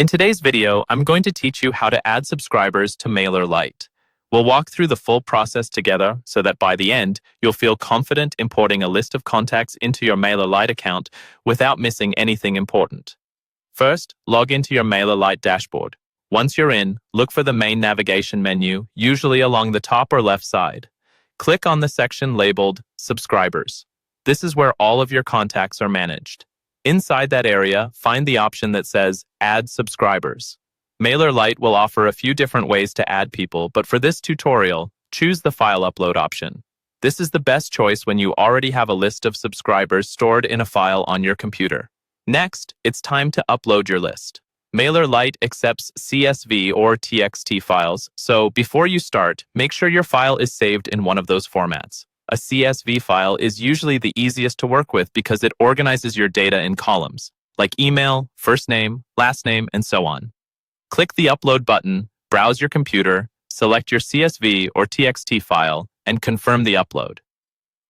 In today's video, I'm going to teach you how to add subscribers to Mailerlite. We'll walk through the full process together so that by the end, you'll feel confident importing a list of contacts into your Mailerlite account without missing anything important. First, log into your Mailerlite dashboard. Once you're in, look for the main navigation menu, usually along the top or left side. Click on the section labeled Subscribers. This is where all of your contacts are managed. Inside that area, find the option that says Add Subscribers. Mailerlite will offer a few different ways to add people, but for this tutorial, choose the File Upload option. This is the best choice when you already have a list of subscribers stored in a file on your computer. Next, it's time to upload your list. Mailerlite accepts CSV or TXT files, so before you start, make sure your file is saved in one of those formats. A CSV file is usually the easiest to work with because it organizes your data in columns, like email, first name, last name, and so on. Click the Upload button, browse your computer, select your CSV or TXT file, and confirm the upload.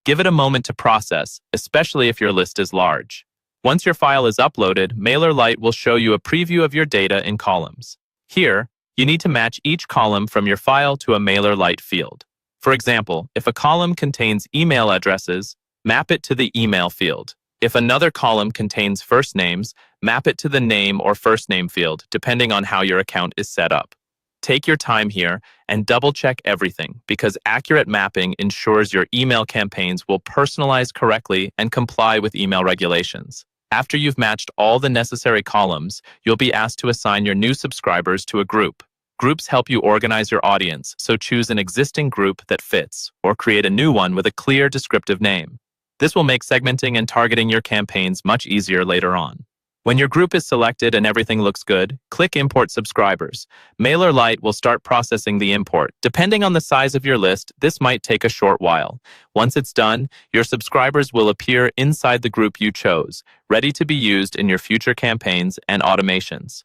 Give it a moment to process, especially if your list is large. Once your file is uploaded, Mailerlite will show you a preview of your data in columns. Here, you need to match each column from your file to a Mailerlite field. For example, if a column contains email addresses, map it to the email field. If another column contains first names, map it to the name or first name field, depending on how your account is set up. Take your time here and double-check everything, because accurate mapping ensures your email campaigns will personalize correctly and comply with email regulations. After you've matched all the necessary columns, you'll be asked to assign your new subscribers to a group. Groups help you organize your audience, so choose an existing group that fits, or create a new one with a clear, descriptive name. This will make segmenting and targeting your campaigns much easier later on. When your group is selected and everything looks good, click Import Subscribers. Mailerlite will start processing the import. Depending on the size of your list, this might take a short while. Once it's done, your subscribers will appear inside the group you chose, ready to be used in your future campaigns and automations.